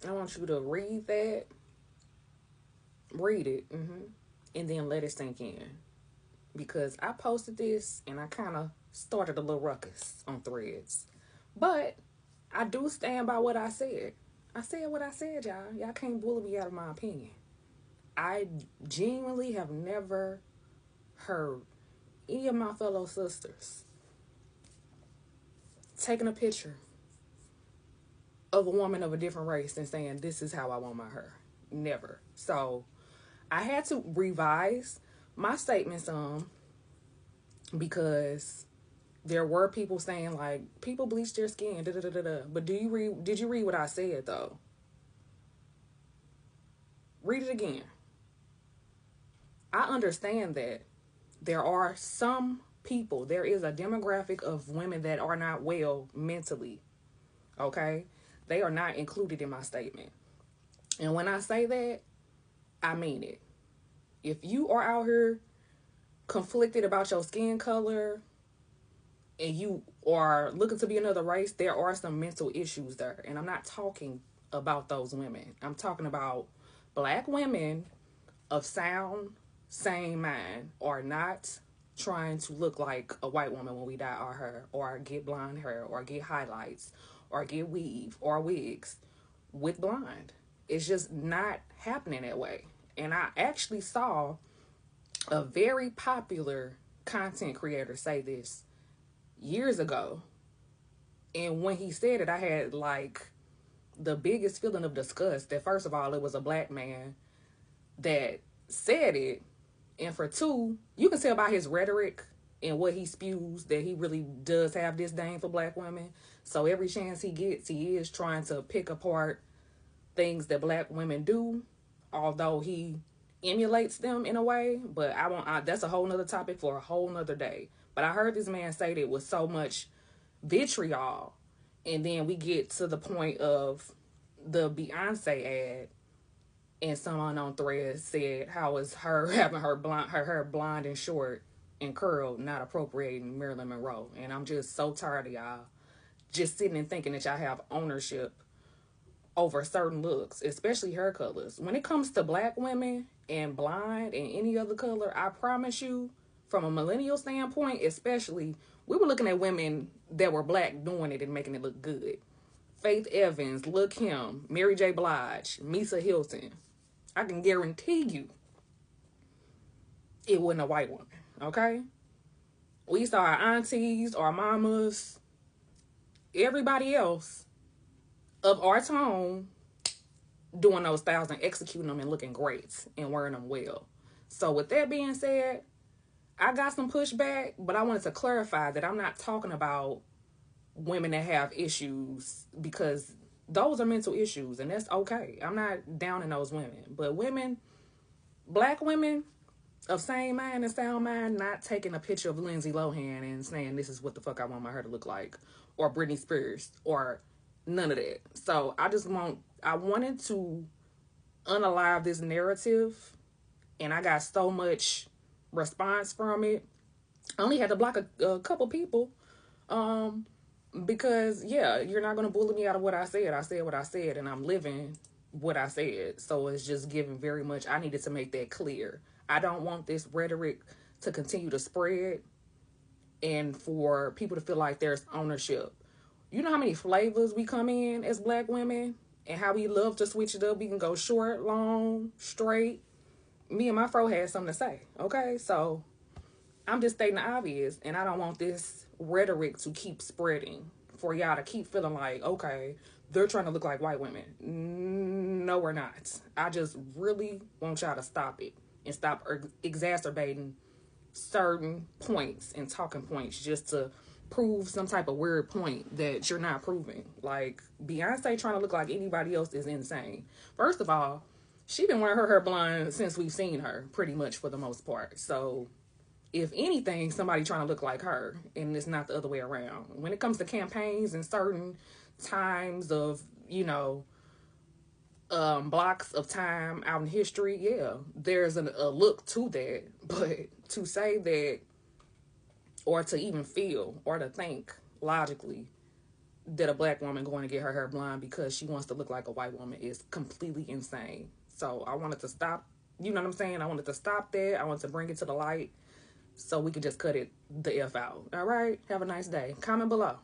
I want you to read that, read it, and then let it sink in. Because I posted this and I kind of started a little ruckus on threads. But I do stand by what I said. I said what I said, y'all. Y'all can't bully me out of my opinion. I genuinely have never heard any of my fellow sisters taking a picture of a woman of a different race and saying, this is how I want my hair. Never. So I had to revise my statements because there were people saying like people bleach their skin, da da da da da. But did you read what I said though? Read it again. I understand that there are some people, there is a demographic of women that are not well mentally. Okay? They are not included in my statement. And when I say that, I mean it. If you are out here conflicted about your skin color and you are looking to be another race, there are some mental issues there. And I'm not talking about those women. I'm talking about black women of sound, sane mind are not trying to look like a white woman when we dye our hair or get blonde hair or get highlights or get weave or wigs with blonde. It's just not happening that way. And I actually saw a very popular content creator say this years ago. And when he said it, I had like the biggest feeling of disgust that first of all, it was a black man that said it. And for two, you can tell by his rhetoric and what he spews that he really does have disdain for black women. So every chance he gets, he is trying to pick apart things that black women do, although he emulates them in a way. But that's a whole nother topic for a whole nother day. But I heard this man say that with so much vitriol. And then we get to the point of the Beyoncé ad, and someone on thread said how is her having her hair blonde and short and curled not appropriating Marilyn Monroe. And I'm just so tired of y'all just sitting and thinking that y'all have ownership over certain looks, especially hair colors. When it comes to black women and blonde and any other color, I promise you, from a millennial standpoint especially, we were looking at women that were black doing it and making it look good. Faith Evans, Lil' Kim, Mary J. Blige, Misa Hilton. I can guarantee you it wasn't a white woman, okay? We saw our aunties, our mamas, everybody else of our tone doing those styles and executing them and looking great and wearing them well. So with that being said, I got some pushback, but I wanted to clarify that I'm not talking about women that have issues, because those are mental issues and that's okay. I'm not downing those women. But women, black women of sane mind and sound mind, not taking a picture of Lindsay Lohan and saying this is what the fuck I want my hair to look like, or Britney Spears, or none of that. So I wanted to unalive this narrative, and I got so much response from it. I only had to block a couple people, because yeah, you're not gonna bully me out of what I said. I said what I said, and I'm living what I said. So it's just giving very much. I needed to make that clear. I don't want this rhetoric to continue to spread, and for people to feel like there's ownership. You know how many flavors we come in as black women, and how we love to switch it up. We can go short, long, straight. Me and my fro had something to say. Okay, so I'm just stating the obvious, and I don't want this rhetoric to keep spreading for y'all to keep feeling like, okay, they're trying to look like white women. No, we're not. I just really want y'all to stop it and stop exacerbating certain points and talking points just to prove some type of weird point that you're not proving. Like, Beyonce trying to look like anybody else is insane. First of all, she been wearing her hair blonde since we've seen her, pretty much for the most part. So if anything, somebody trying to look like her, and it's not the other way around. When it comes to campaigns and certain times of, blocks of time out in history, yeah, there's a look to that. But to say that, or to even feel, or to think logically that a black woman going to get her hair blonde because she wants to look like a white woman is completely insane. So I wanted to stop, you know what I'm saying? I wanted to stop that. I wanted to bring it to the light so we could just cut it the F out. All right? Have a nice day. Comment below.